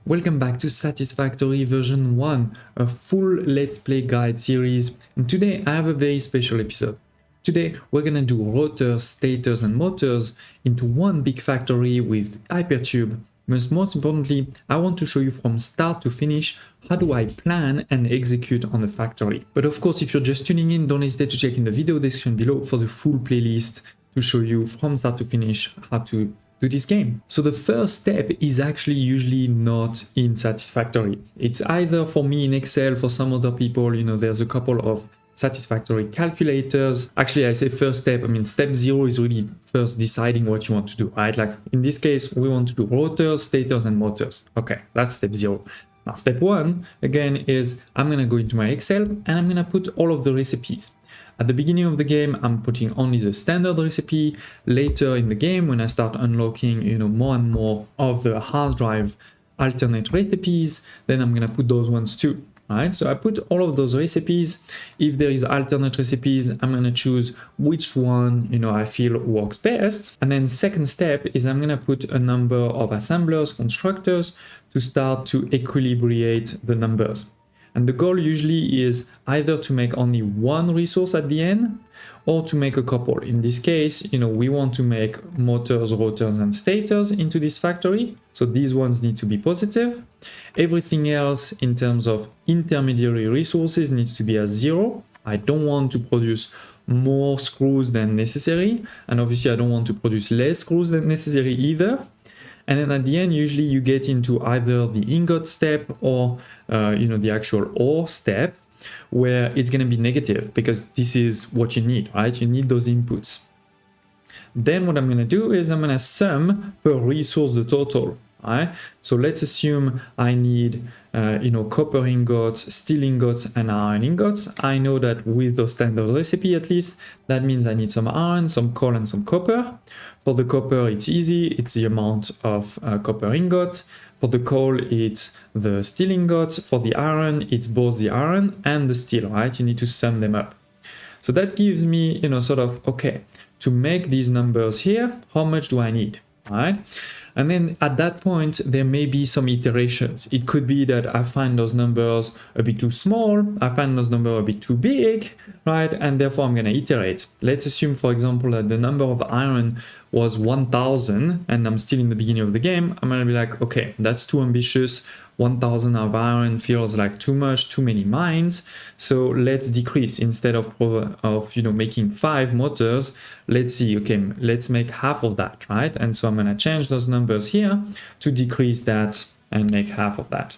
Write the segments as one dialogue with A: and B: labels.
A: Welcome back to Satisfactory version 1, a full Let's Play guide series, and today I have a very special episode. Today we're gonna do rotors, stators and motors into one big factory with Hypertube. But most importantly, I want to show you from start to finish how do I plan and execute on the factory. But of course, if you're just tuning in, don't hesitate to check in the video description below for the full playlist to show you from start to finish how to do this game. So the first step is actually usually not in Satisfactory. It's either for me in Excel, for some other people, there's a couple of Satisfactory calculators. Actually, I say first step, step 0 is really first deciding what you want to do, right? Like in this case, we want to do rotors, stators and motors. Okay, that's step 0. Now step 1, again, is I'm gonna go into my Excel and I'm gonna put all of the recipes. At the beginning of the game, I'm putting only the standard recipe. Later in the game, when I start unlocking, more and more of the hard drive alternate recipes, then I'm gonna put those ones too. Right? So I put all of those recipes. If there is alternate recipes, I'm gonna choose which one, I feel works best. And then second step is I'm gonna put a number of assemblers, constructors to start to equilibrate the numbers. And the goal usually is either to make only one resource at the end or to make a couple. In this case, we want to make motors, rotors, and stators into this factory. So these ones need to be positive. Everything else in terms of intermediary resources needs to be at 0. I don't want to produce more screws than necessary. And obviously I don't want to produce less screws than necessary either. And then at the end, usually you get into either the ingot step or, the actual ore step, where it's going to be negative because this is what you need, right? You need those inputs. Then what I'm going to do is I'm going to sum per resource the total, right? So let's assume I need, copper ingots, steel ingots, and iron ingots. I know that with the standard recipe, at least, that means I need some iron, some coal, and some copper. For the copper, it's easy. It's the amount of copper ingots. For the coal, it's the steel ingots. For the iron, it's both the iron and the steel, right? You need to sum them up. So that gives me, okay, to make these numbers here, how much do I need, right? And then at that point, there may be some iterations. It could be that I find those numbers a bit too small, I find those numbers a bit too big, right? And therefore I'm gonna iterate. Let's assume, for example, that the number of iron was 1000 and I'm still in the beginning of the game. I'm gonna be like, okay, that's too ambitious. 1000 of iron feels like too much, too many mines. So let's decrease. Instead of making 5 motors, let's see, okay, let's make half of that, right? And so I'm gonna change those numbers here to decrease that and make half of that.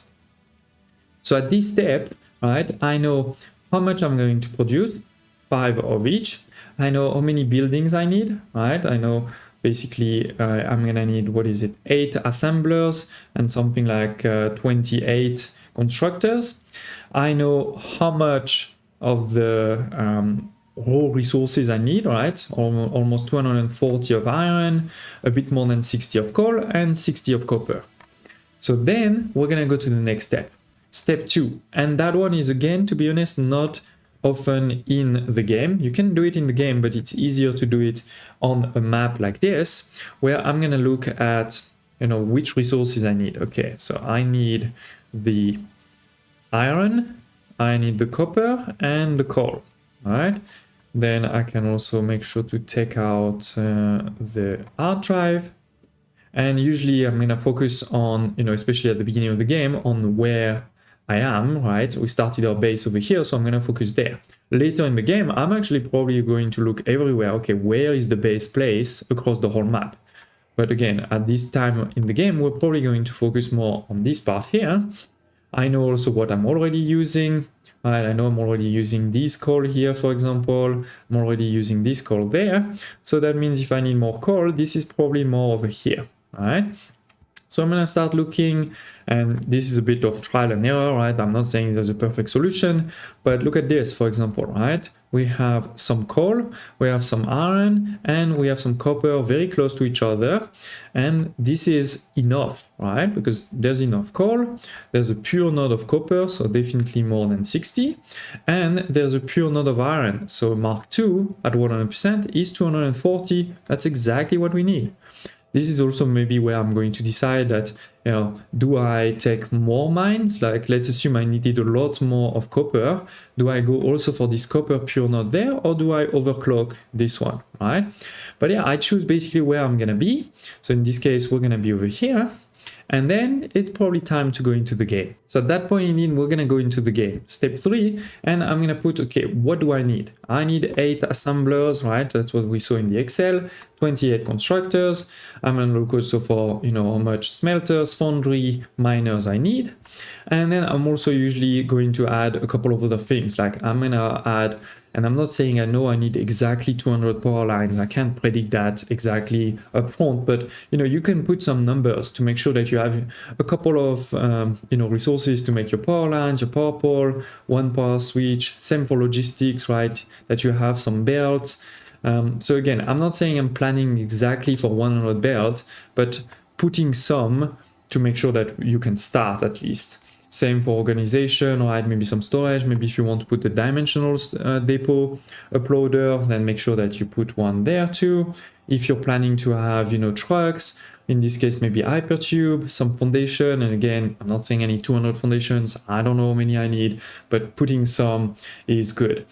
A: So at this step, right, I know how much I'm going to produce, 5 of each. I know how many buildings I need, right? I know basically I'm gonna need, 8 assemblers and something like 28 constructors. I know how much of the raw resources I need, right? Almost 240 of iron, a bit more than 60 of coal, and 60 of copper. So then we're gonna go to the next step, step 2. And that one is, again, to be honest, not often in the game. You can do it in the game, but it's easier to do it on a map like this, where I'm gonna look at, which resources I need. Okay, so I need the iron, I need the copper and the coal, all right? Then I can also make sure to take out the hard drive. And usually I'm gonna focus on, especially at the beginning of the game, on where I am, right? We started our base over here, so I'm gonna focus there. Later in the game, I'm actually probably going to look everywhere. Okay, where is the base place across the whole map? But again, at this time in the game, we're probably going to focus more on this part here. I know also what I'm already using, right? I know I'm already using this coal here, for example. I'm already using this coal there. So that means if I need more coal, this is probably more over here, right? So I'm gonna start looking, and this is a bit of trial and error, right? I'm not saying there's a perfect solution, but look at this, for example, right? We have some coal, we have some iron, and we have some copper very close to each other. And this is enough, right? Because there's enough coal, there's a pure node of copper, so definitely more than 60. And there's a pure node of iron. So Mark II at 100% is 240. That's exactly what we need. This is also maybe where I'm going to decide that, you know, do I take more mines? Like, let's assume I needed a lot more of copper. Do I go also for this copper pure node there, or do I overclock this one, right? But yeah, I choose basically where I'm gonna be. So in this case, we're gonna be over here. And then it's probably time to go into the game. So at that point in, we're gonna go into the game. Step 3, and I'm gonna put, okay, what do I need? I need 8 assemblers, right? That's what we saw in the Excel, 28 constructors. I'm gonna look also for, you know, how much smelters, foundry, miners I need. And then I'm also usually going to add a couple of other things. Like I'm gonna add, and I'm not saying I know I need exactly 200 power lines. I can't predict that exactly up front, but you know, you can put some numbers to make sure that you have a couple of you know, resources to make your power lines, your power pole, one power switch, same for logistics, right? That you have some belts. So again, I'm not saying I'm planning exactly for 100 belts, but putting some to make sure that you can start at least. Same for organization, or add maybe some storage. Maybe if you want to put a dimensional depot uploader, then make sure that you put one there too. If you're planning to have, you know, trucks, in this case, maybe hypertube, some foundation. And again, I'm not saying I need 200 foundations. I don't know how many I need, but putting some is good.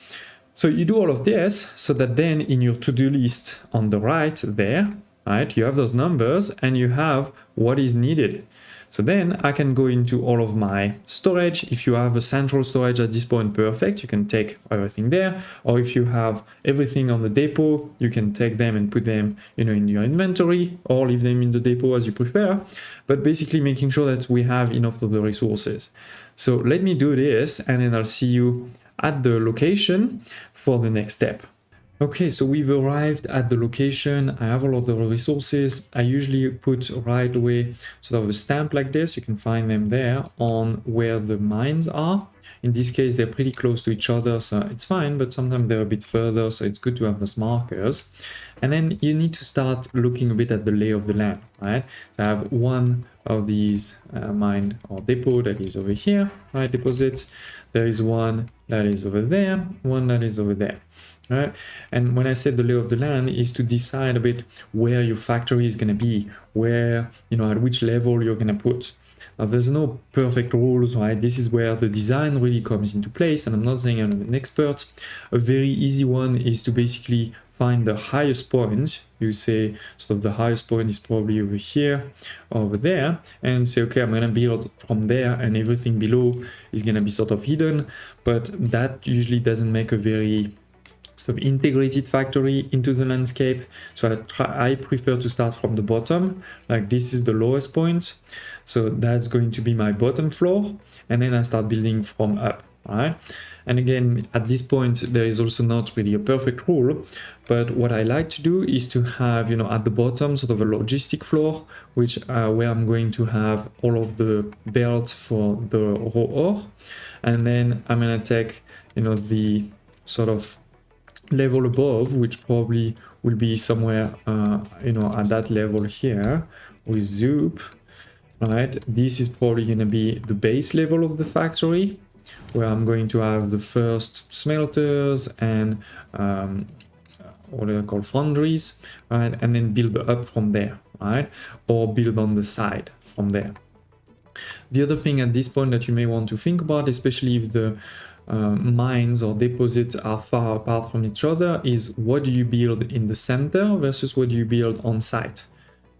A: So you do all of this so that then in your to-do list on the right there, right, you have those numbers and you have what is needed. So then I can go into all of my storage. If you have a central storage at this point, perfect. You can take everything there. Or if you have everything on the depot, you can take them and put them, you know, in your inventory, or leave them in the depot as you prefer. But basically making sure that we have enough of the resources. So let me do this, and then I'll see you at the location for the next step. Okay, so we've arrived at the location. I have all of the resources. I usually put right away sort of a stamp like this. You can find them there on where the mines are. In this case, they're pretty close to each other, so it's fine, but sometimes they're a bit further, so it's good to have those markers. And then you need to start looking a bit at the lay of the land, right? I have one of these mine or depot that is over here, right? Deposits. There is one that is over there, one that is over there. Right? And when I said the lay of the land is to decide a bit where your factory is going to be, where, you know, at which level you're going to put. Now, there's no perfect rules, right? This is where the design really comes into place, and I'm not saying I'm an expert. A very easy one is to basically find the highest point. You say sort of the highest point is probably over here, over there, and say, okay, I'm going to build from there, and everything below is going to be sort of hidden. But that usually doesn't make a very sort of integrated factory into the landscape. So I prefer to start from the bottom, like this is the lowest point. So that's going to be my bottom floor. And then I start building from up, all right? And again, at this point, there is also not really a perfect rule, but what I like to do is to have, you know, at the bottom, sort of a logistic floor, which where I'm going to have all of the belts for the raw ore. And then I'm gonna take, you know, the sort of level above, which probably will be somewhere you know, at that level here with Zoop, right? This is probably going to be the base level of the factory, where I'm going to have the first smelters and what are they called, foundries, right? And then build up from there, right? Or build on the side from there. The other thing at this point that you may want to think about, especially if the mines or deposits are far apart from each other, is what do you build in the center versus what do you build on site.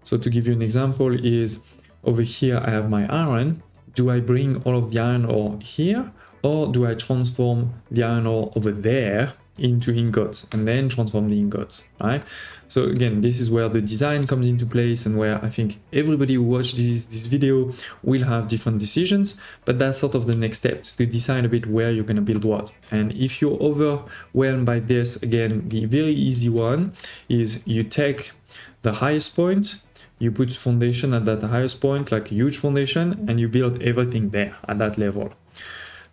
A: So to give you an example is over here I have my iron. Do I bring all of the iron ore here, or do I transform the iron ore over there into ingots and then transform the ingots, right? So again, this is where the design comes into place, and where I think everybody who watches this video will have different decisions, but that's sort of the next steps to decide a bit where you're going to build what. And if you're overwhelmed by this, again, the very easy one is you take the highest point, you put foundation at that highest point, like a huge foundation, and you build everything there at that level.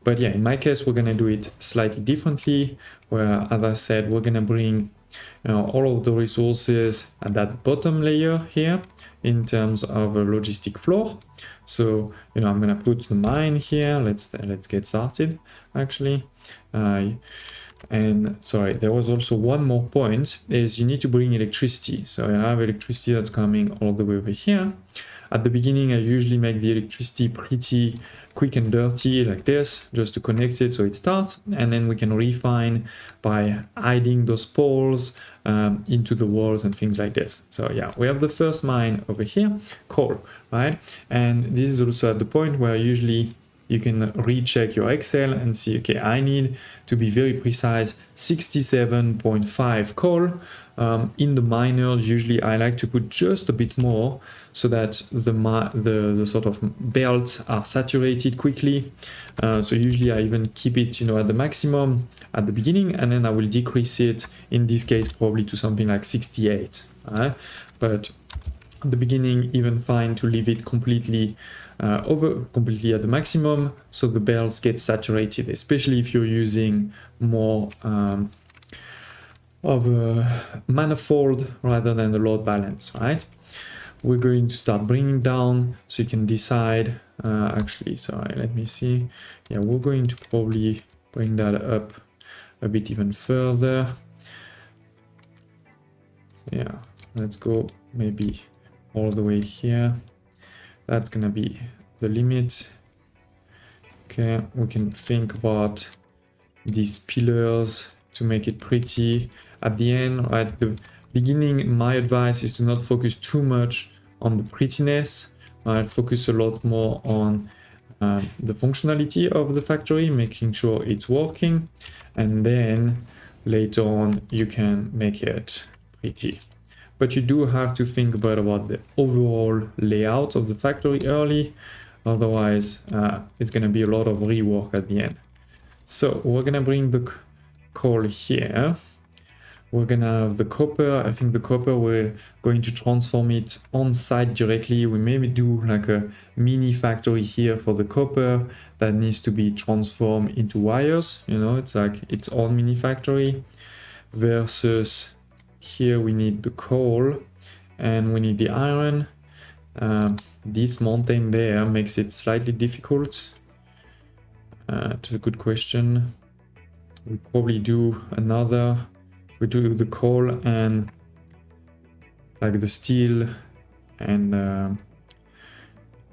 A: But yeah, in my case, we're going to do it slightly differently, where, as I said, we're going to bring, you know, all of the resources at that bottom layer here in terms of a logistic floor. So, you know, I'm going to put the mine here. Let's get started, actually. And sorry, there was also one more point, is you need to bring electricity. So I have electricity that's coming all the way over here. At the beginning, I usually make the electricity pretty quick and dirty like this, just to connect it so it starts. And then we can refine by hiding those poles into the walls and things like this. So yeah, we have the first mine over here, coal, right? And this is also at the point where usually you can recheck your Excel and see, okay, I need to be very precise, 67.5 coal. In the miners, usually I like to put just a bit more so that the sort of belts are saturated quickly. So usually I even keep it, at the maximum at the beginning, and then I will decrease it, in this case, probably to something like 68. But at the beginning, even fine to leave it completely completely at the maximum, so the belts get saturated, especially if you're using more of a manifold rather than a load balance, right? We're going to start bringing down, so you can decide, actually, sorry, let me see. Yeah, we're going to probably bring that up a bit even further. Yeah, let's go maybe all the way here. That's gonna be the limit. Okay, we can think about these pillars to make it pretty. At the end, at the beginning, my advice is to not focus too much on the prettiness. Focus a lot more on the functionality of the factory, making sure it's working, and then later on you can make it pretty. But you do have to think about the overall layout of the factory early, otherwise it's going to be a lot of rework at the end. So we're going to bring the coal here. We're going to have the copper. I think the copper, we're going to transform it on site directly. We maybe do like a mini factory here for the copper that needs to be transformed into wires. It's like its own mini factory, versus here we need the coal and we need the iron. This mountain there makes it slightly difficult. It's a good question. We probably do another. We do the coal and like the steel and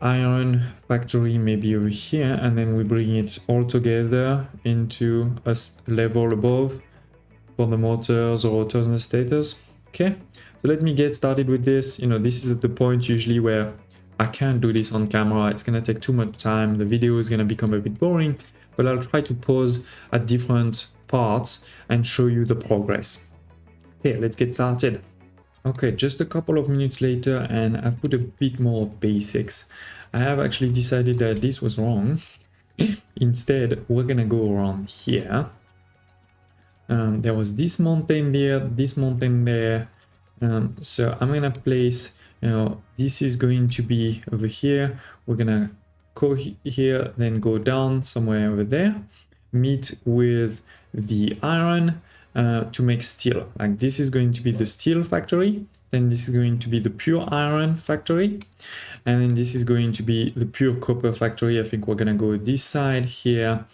A: iron factory maybe over here, and then we bring it all together into a level above for the motors or rotors and the stators. Okay, so let me get started with this. This is at the point usually where I can't do this on camera. It's gonna take too much time. The video is gonna become a bit boring, but I'll try to pause at different parts and show you the progress. Okay, let's get started. Okay, just a couple of minutes later, and I've put a bit more of basics. I have actually decided that this was wrong. Instead, we're gonna go around here. There was this mountain there, this mountain there. So I'm gonna place, this is going to be over here. We're gonna go here, then go down somewhere over there, meet with the iron to make steel. Like this is going to be the steel factory. Then this is going to be the pure iron factory. And then this is going to be the pure copper factory. I think we're gonna go this side here.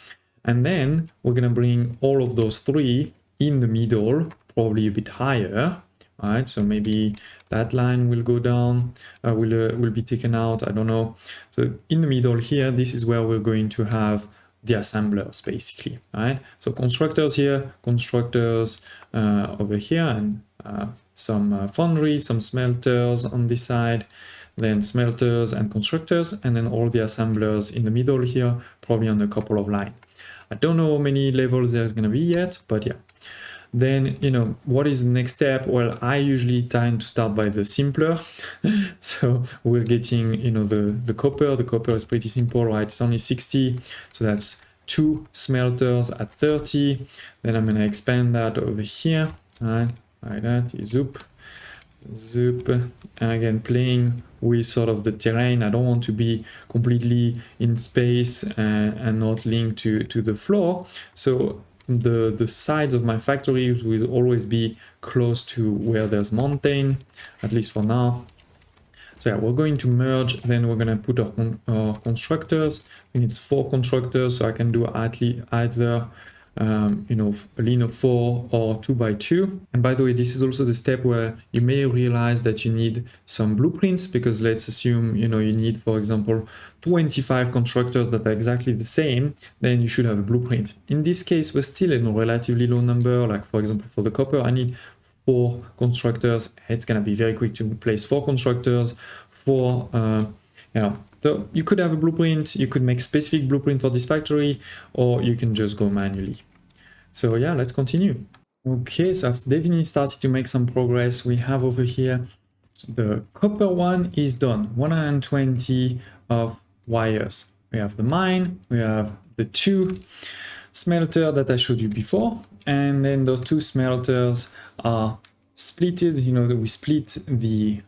A: And then we're gonna bring all of those three in the middle, probably a bit higher, right? So maybe that line will go down, will be taken out, I don't know. So in the middle here, this is where we're going to have the assemblers basically, right? So constructors here, constructors over here, and some foundries, some smelters on this side, then smelters and constructors, and then all the assemblers in the middle here, probably on a couple of lines. I don't know how many levels there's going to be yet, but yeah. Then, what is the next step? Well, I usually tend to start by the simpler. So we're getting, the copper. The copper is pretty simple, right? It's only 60. So that's 2 smelters at 30. Then I'm going to expand that over here, right? Like that, zoop. And again, playing with sort of the terrain. I don't want to be completely in space and not linked to the floor. So the sides of my factory will always be close to where there's mountain, at least for now. So yeah, we're going to merge, then we're going to put our constructors. I think it's 4 constructors, so I can do either you know, a linear 4 or 2x2. And by the way, this is also the step where you may realize that you need some blueprints, because let's assume, you know, you need, for example, 25 constructors that are exactly the same, then you should have a blueprint. In this case, we're still in a relatively low number. Like for example, for the copper, I need 4 constructors. It's gonna be very quick to place 4 constructors, 4, you know. So you could have a blueprint, you could make specific blueprint for this factory, or you can just go manually. So yeah, let's continue. Okay, so I've definitely started to make some progress. We have over here, the copper one is done, 120 of wires. We have the mine, we have the 2 smelter that I showed you before, and then those 2 smelters are splitted. You know, that we split the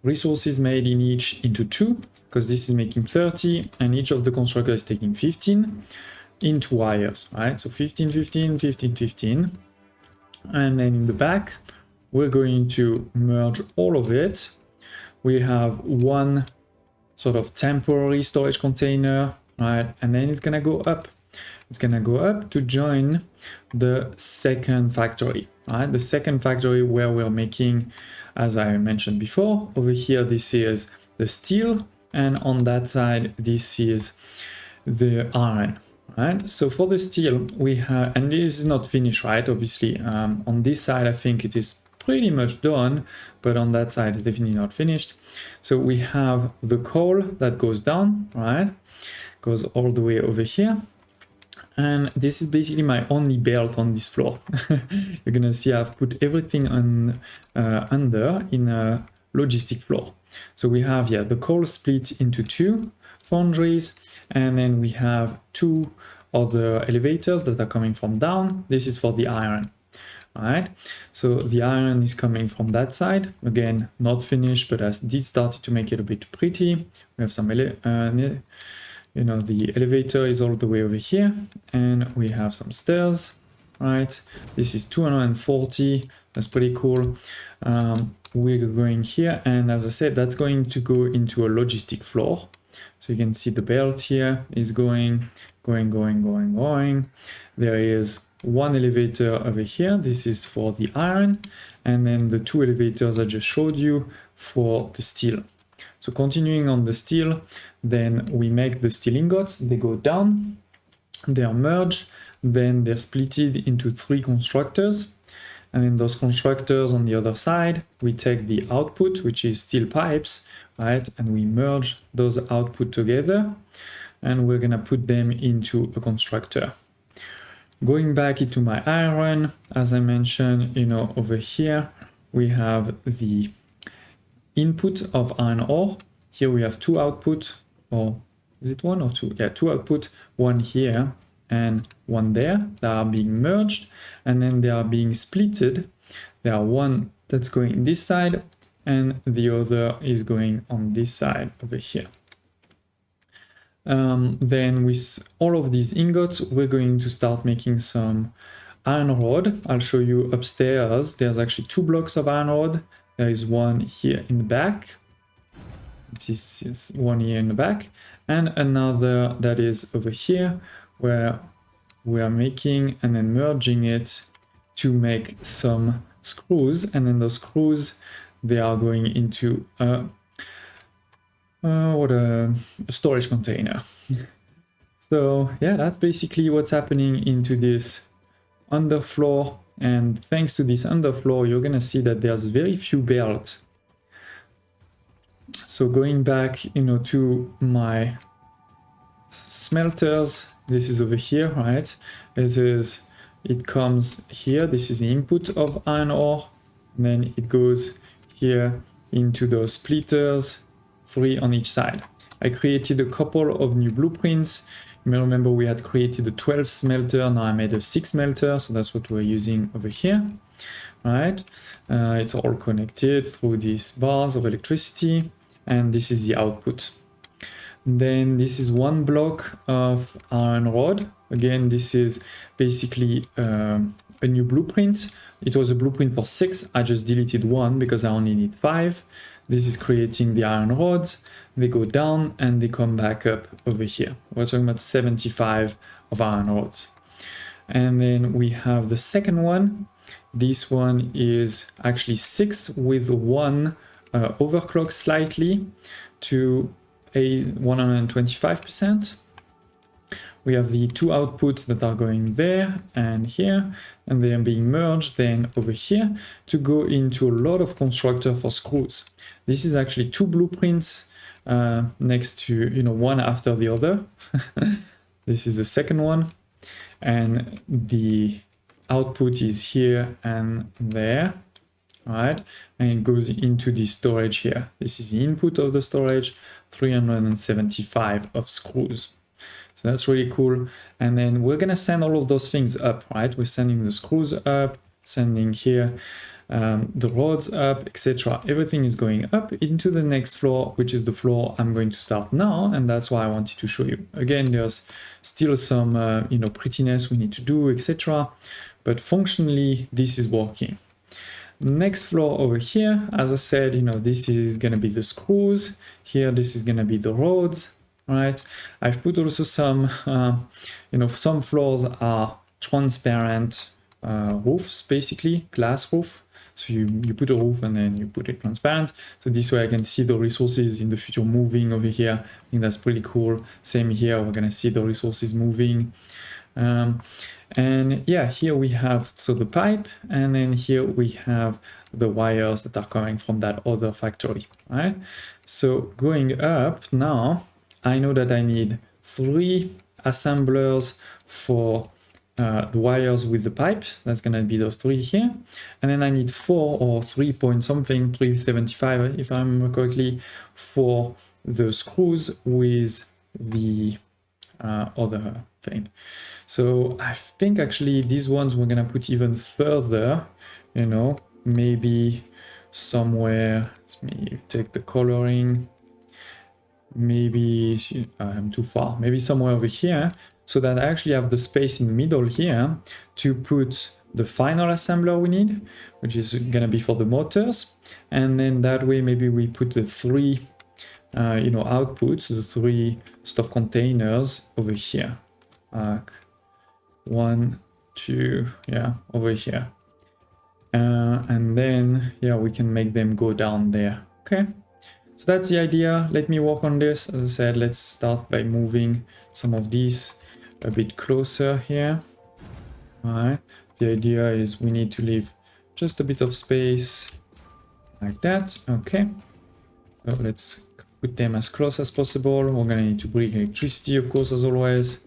A: resources made in each into 2, because this is making 30 and each of the constructors is taking 15 into wires, right? So 15, 15, 15, 15. And then in the back, we're going to merge all of it. We have one sort of temporary storage container, right? And then it's gonna go up. It's gonna go up to join the second factory, right? The second factory where we're making, as I mentioned before, over here, this is the steel, and on that side, this is the iron, right? So for the steel, we have, and this is not finished, right? Obviously, on this side, I think it is pretty much done, but on that side, it's definitely not finished. So we have the coal that goes down, right? Goes all the way over here. And this is basically my only belt on this floor. You're gonna see I've put everything on under in a logistic floor. So we have, yeah, the coal split into 2 foundries, and then we have 2 other elevators that are coming from down. This is for the iron. All right, so the iron is coming from that side. Again, not finished, but I did start to make it a bit pretty. We have some you know, the elevator is all the way over here, and we have some stairs, right? This is 240, that's pretty cool. We're going here, and as I said, that's going to go into a logistic floor. So you can see the belt here is going. There is one elevator over here. This is for the iron, and then the 2 elevators I just showed you for the steel. So continuing on the steel, then we make the steel ingots, they go down, they are merged, then they're splitted into 3 constructors. And then those constructors on the other side, we take the output, which is steel pipes, right? And we merge those output together, and we're gonna put them into a constructor. Going back into my iron, as I mentioned, you know, over here, we have the input of iron ore. Here we have 2 output, or is it 1 or 2? Yeah, 2 output, 1 here and 1 there, that are being merged, and then they are being splitted. There are one that's going in this side, and the other is going on this side over here. Then with all of these ingots, we're going to start making some iron rod. I'll show you upstairs. There's actually 2 blocks of iron rod. There is one here in the back. This is one here in the back, and another that is over here, where we are making and then merging it to make some screws. And then those screws, they are going into a storage container. So yeah, that's basically what's happening into this underfloor. And thanks to this underfloor, you're gonna see that there's very few belts. So going back, you know, to my smelters, this is over here, right? It comes here. This is the input of iron ore. And then it goes here into those splitters, 3 on each side. I created a couple of new blueprints. You may remember we had created a 12 smelter. Now I made a 6 smelter, so that's what we're using over here. Right? It's all connected through these bars of electricity, and this is the output. Then this is 1 block of iron rod. Again, this is basically a new blueprint. It was a blueprint for 6. I just deleted 1 because I only need 5. This is creating the iron rods. They go down and they come back up over here. We're talking about 75 of iron rods. And then we have the second one. This one is actually 6 with 1 overclock slightly to a 125%. We have the 2 outputs that are going there and here, and they are being merged then over here to go into a lot of constructor for screws. This is actually 2 blueprints next to, one after the other. This is the second one, and the output is here and there, right? And it goes into the storage here. This is the input of the storage, 375 of screws. So that's really cool. And then we're gonna send all of those things up, right? We're sending the screws up, sending here the rods up, etc. Everything is going up into the next floor, which is the floor I'm going to start now, and that's why I wanted to show you. Again, there's still some prettiness we need to do, etc. But functionally, this is working. Next floor over here, as I said, this is gonna be the screws. Here, this is gonna be the rods. Right, I've put also some, some floors are transparent roofs, basically glass roof. So you put a roof and then you put it transparent. So this way I can see the resources in the future moving over here. I think that's pretty cool. Same here, we're gonna see the resources moving. And yeah, here we have the pipe, and then here we have the wires that are coming from that other factory, right? So going up now, I know that I need 3 assemblers for the wires with the pipe. That's gonna be those 3 here. And then I need 4 or 3 point something, 375 if I remember correctly, for the screws with the other thing. So I think actually these ones we're gonna put even further, maybe somewhere, let me take the coloring, maybe I'm too far, maybe somewhere over here, so that I actually have the space in the middle here to put the final assembler we need, which is gonna be for the motors. And then that way maybe we put the 3 outputs, the 3 stuff containers over here, like 1, 2, yeah, over here, and then yeah, we can make them go down there. Okay, so that's the idea. Let me work on this. As I said, let's start by moving some of these a bit closer here. All right, the idea is we need to leave just a bit of space like that. Okay, so let's put them as close as possible. We're gonna need to bring electricity, of course, as always.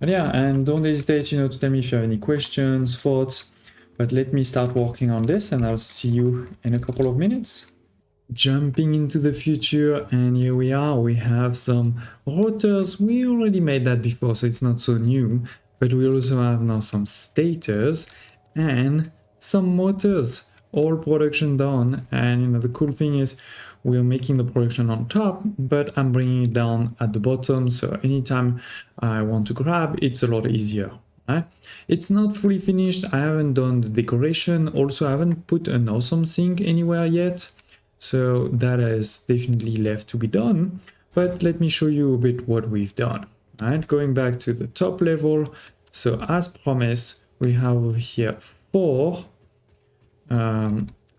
A: But yeah, and don't hesitate, to tell me if you have any questions, thoughts. But let me start working on this, and I'll see you in a couple of minutes. Jumping into the future, and here we are. We have some rotors. We already made that before, so it's not so new. But we also have now some stators and some motors. All production done. And the cool thing is we're making the production on top, but I'm bringing it down at the bottom. So anytime I want to grab, it's a lot easier. Right? It's not fully finished. I haven't done the decoration. Also, I haven't put an awesome sink anywhere yet. So that is definitely left to be done. But let me show you a bit what we've done. Right? Going back to the top level. So as promised, we have over here 4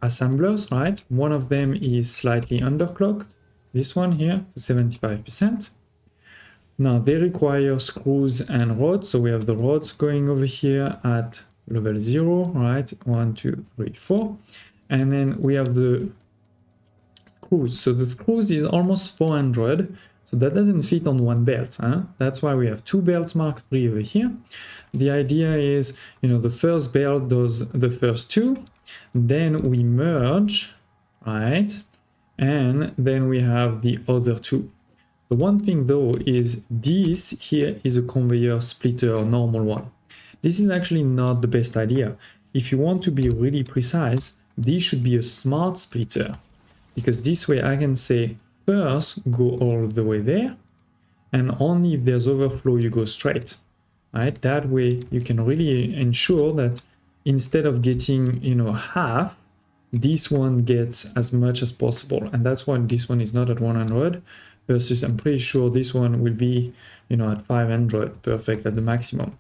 A: assemblers, right? One of them is slightly underclocked. This one here to 75%. Now they require screws and rods. So we have the rods going over here at level 0, right? 1, 2, 3, 4. And then we have the screws. So the screws is almost 400. So that doesn't fit on one belt. Huh? That's why we have 2 belts Mark III over here. The idea is, the first belt does the first 2. Then we merge, right? And then we have the other 2. The one thing though is this here is a conveyor splitter, normal one. This is actually not the best idea. If you want to be really precise, this should be a smart splitter, because this way I can say first go all the way there, and only if there's overflow you go straight, right? That way you can really ensure that instead of getting, half, this one gets as much as possible. And that's why this one is not at 100 versus I'm pretty sure this one will be, at 500, perfect at the maximum.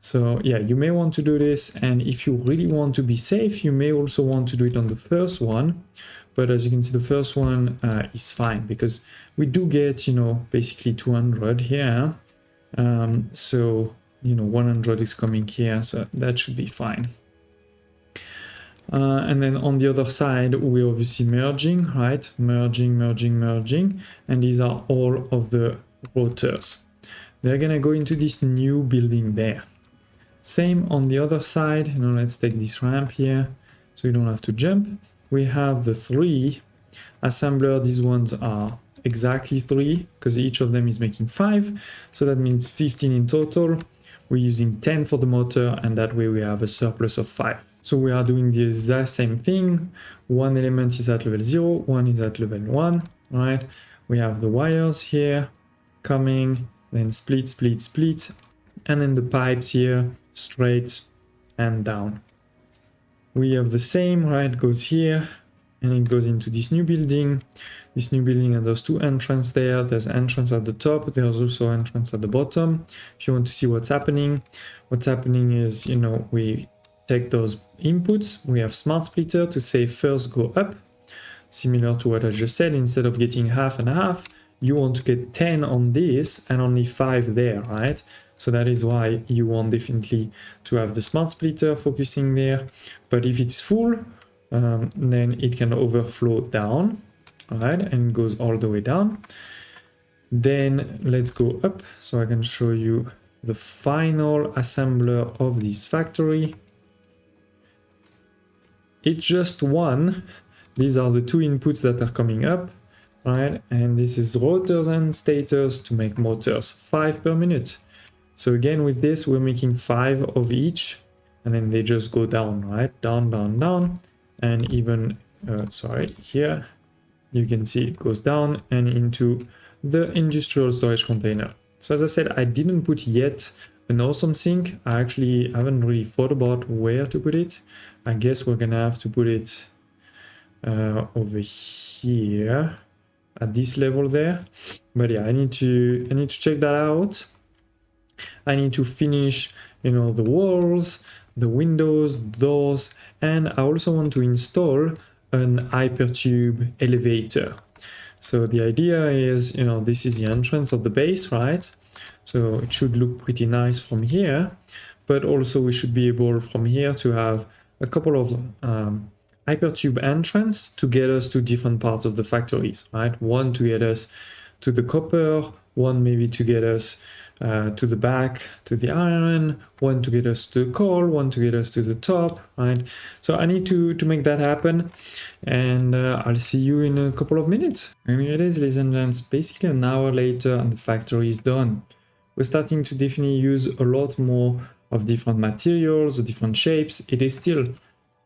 A: So yeah, you may want to do this, and if you really want to be safe, you may also want to do it on the first one. But as you can see, the first one is fine because we do get, you know, basically 200 here. So, you know, 100 is coming here, so that should be fine. And then on the other side, we're obviously merging, right? Merging, and these are all of the rotors. They're gonna go into this new building there. Same on the other side, you know, let's take this ramp here, so you don't have to jump. We have the 3 assembler. These ones are exactly 3, because each of them is making 5, so that means 15 in total. We're using 10 for the motor, and that way we have a surplus of 5. So we are doing the exact same thing. One element is at level 0, one is at level 1, right? We have the wires here coming, then split, and then the pipes here, straight and down. We have the same, right? Goes here, and it goes into this new building. This new building, and those 2 entrances there. There's entrance at the top, there's also entrance at the bottom. If you want to see what's happening is, you know, we take those inputs, we have smart splitter to say first go up, similar to what I just said. Instead of getting half and half, you want to get 10 on this and only 5 there, right? So that is why you want definitely to have the smart splitter focusing there. But if it's full, then it can overflow down, right? And it goes all the way down. Then let's go up so I can show you the final assembler of this factory. It's just one. These are the 2 inputs that are coming up, right? And this is rotors and stators to make motors, 5 per minute. So again, with this, we're making 5 of each, and then they just go down, right? Down, and even, here, you can see it goes down and into the industrial storage container. So as I said, I didn't put yet an awesome sink. I actually haven't really thought about where to put it. I guess we're gonna have to put it over here at this level there. But yeah, I need to check that out. I need to finish, you know, the walls, the windows, doors, and I also want to install an hypertube elevator. So the idea is, you know, this is the entrance of the base, right? So it should look pretty nice from here, but also we should be able from here to have a couple of hypertube entrance to get us to different parts of the factories, right? One to get us to the copper, one maybe to get us to the back, to the iron, one to get us to the coal, one to get us to the top, right? So I need to make that happen, and I'll see you in a couple of minutes. And here it is, ladies and gents, basically an hour later and the factory is done. We're starting to definitely use a lot more of different materials, different shapes. It is still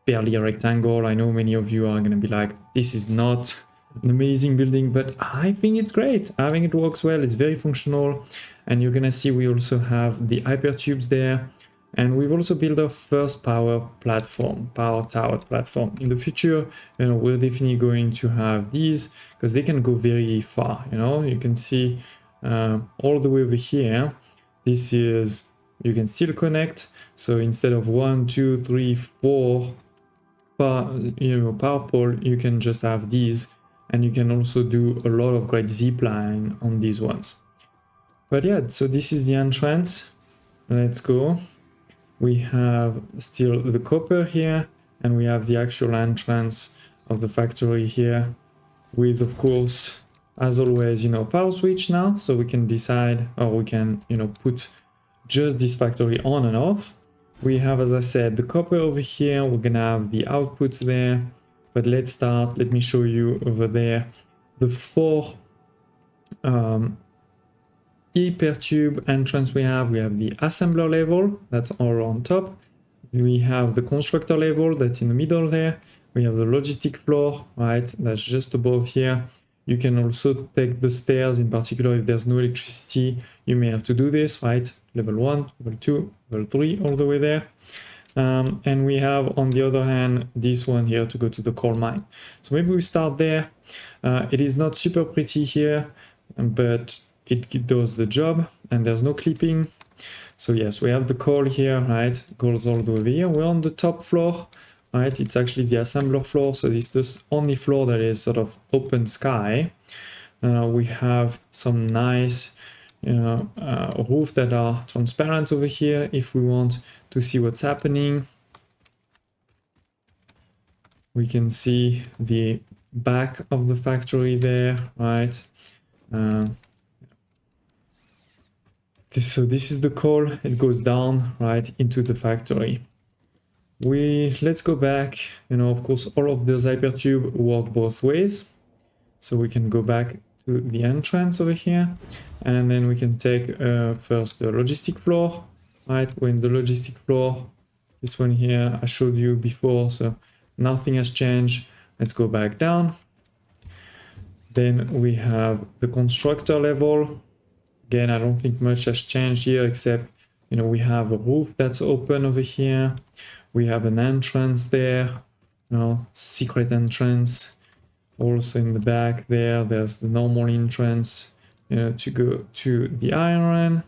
A: fairly a rectangle. I know many of you are gonna be like, this is not an amazing building, but I think it's great. I think it works well, it's very functional. And you're gonna see we also have the hypertubes there. And we've also built our first power tower platform. In the future, you know, we're definitely going to have these because they can go very far. You know, you can see all the way over here. This is, you can still connect. So instead of 1, 2, 3, 4 power pole, you can just have these, and you can also do a lot of great zip line on these ones. But yeah, so this is the entrance. Let's go. We have still the copper here, and we have the actual entrance of the factory here with, of course, as always, you know, power switch now, so we can decide, or we can, you know, put just this factory on and off. We have, as I said, the copper over here. We're gonna have the outputs there, but let's start. Let me show you over there the 4 hypertube entrance we have. We have the assembler level, that's all on top. We have the constructor level, that's in the middle there. We have the logistic floor, right, that's just above here. You can also take the stairs, in particular if there's no electricity, you may have to do this, right? Level 1, level 2, level 3, all the way there. And we have, on the other hand, this one here to go to the coal mine. So maybe we start there. It is not super pretty here, but it does the job, and there's no clipping. So yes, we have the coal here, right? Goes all the way over here. We're on the top floor, right? It's actually the assembler floor, so this is the only floor that is sort of open sky. We have some nice roof that are transparent over here if we want to see what's happening. We can see the back of the factory there, right? So this is the coal, it goes down right into the factory. Let's go back, of course all of those hypertube work both ways. So we can go back to the entrance over here, and then we can take first the logistic floor, right? We're in the logistic floor. This one here I showed you before, so nothing has changed. Let's go back down. Then we have the constructor level. Again, I don't think much has changed here, except, we have a roof that's open over here. We have an entrance there, secret entrance. Also in the back there, there's the normal entrance, to go to the iron,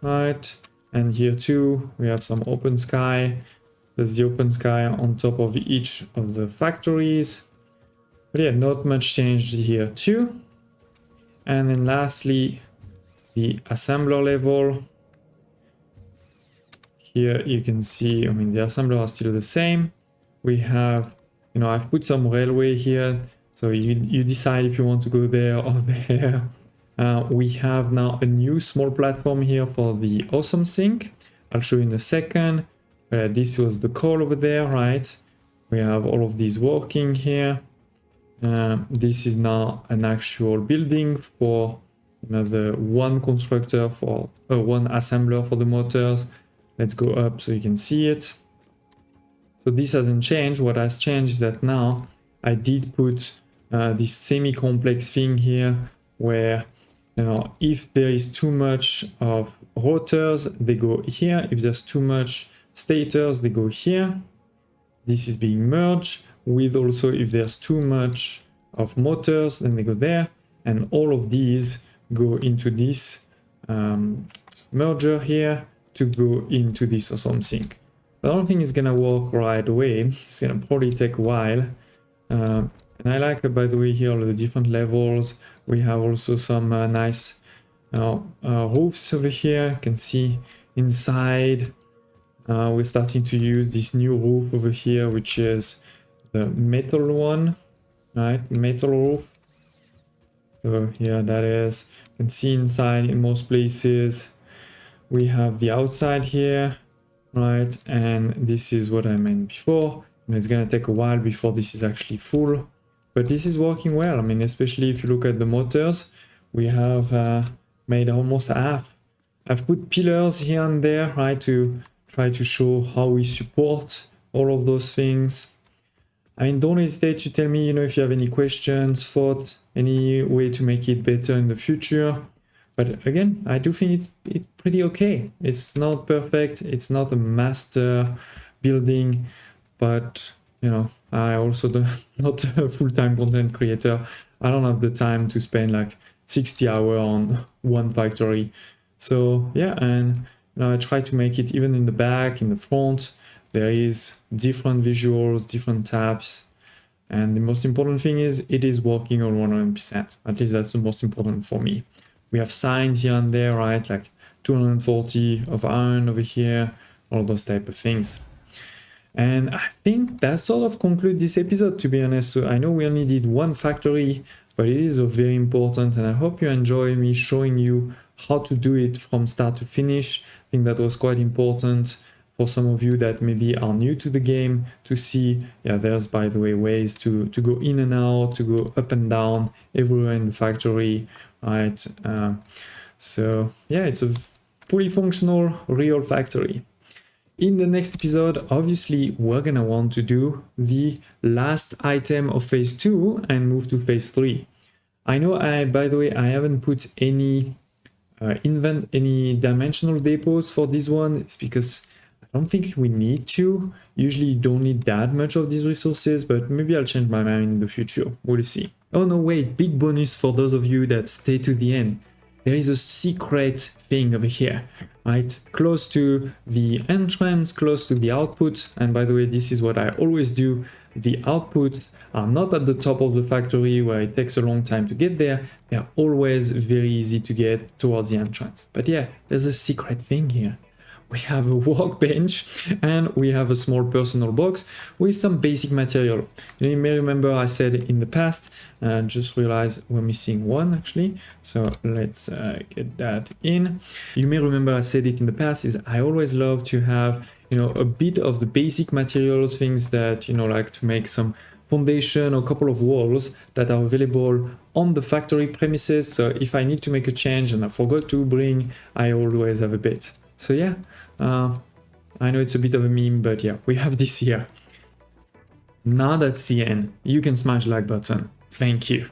A: right? And here too, we have some open sky. There's the open sky on top of each of the factories. But yeah, not much changed here too. And then lastly, the assembler level. Here you can see, the assembler are still the same. We have, I've put some railway here, so you decide if you want to go there or there. We have now a new small platform here for the awesome sink. I'll show you in a second. This was the coal over there, right? We have all of these working here. This is now an actual building for the one constructor for one assembler for the motors. Let's go up so you can see it. So this hasn't changed. What has changed is that now I did put this semi-complex thing here where if there is too much of rotors, they go here. If there's too much stators, they go here. This is being merged with also if there's too much of motors, then they go there, and all of these go into this merger here to go into this awesome sink. I don't think it's gonna work right away. It's gonna probably take a while. And I like, by the way, here all the different levels. We have also some nice roofs over here. You can see inside. We're starting to use this new roof over here, which is the metal one, right? Metal roof. So here that is. You can see inside in most places. We have the outside here, right? And this is what I meant before. It's gonna take a while before this is actually full, but this is working well. Especially if you look at the motors, we have made almost half. I've put pillars here and there, right, to try to show how we support all of those things. Don't hesitate to tell me, if you have any questions, thoughts, any way to make it better in the future. But again, I do think it's pretty okay. It's not perfect. It's not a master building, but I also not a full-time content creator. I don't have the time to spend like 60 hours on one factory. So yeah, and I try to make it even in the back, in the front. There is different visuals, different tabs. And the most important thing is it is working on 100%. At least that's the most important for me. We have signs here and there, right? Like 240 of iron over here, all those type of things. And I think that sort of concludes this episode, to be honest. So I know we only did one factory, but it is very important. And I hope you enjoy me showing you how to do it from start to finish. I think that was quite important for some of you that maybe are new to the game to see. Yeah, there's, by the way, ways to go in and out, to go up and down everywhere in the factory, right? So yeah, it's a fully functional real factory. In the next episode, obviously, we're gonna want to do the last item of phase 2 and move to phase 3. I know, by the way, I haven't put any any dimensional depots for this one. It's because I don't think we need to. Usually you don't need that much of these resources, but maybe I'll change my mind in the future. We'll see. Oh no, wait, big bonus for those of you that stay to the end. there is a secret thing over here, right? Close to the entrance, close to the output. And by the way, this is what I always do. The outputs are not at the top of the factory where it takes a long time to get there. They're always very easy to get towards the entrance. But yeah, there's a secret thing here. We have a workbench and we have a small personal box with some basic material. You may remember I said in the past, just realized we're missing one actually. So let's get that in. You may remember I said it in the past is I always love to have, a bit of the basic materials, things that, like to make some foundation or a couple of walls that are available on the factory premises. So if I need to make a change and I forgot to bring, I always have a bit. So yeah, I know it's a bit of a meme, but yeah, we have this here. Now that's the end. You can smash the like button. Thank you.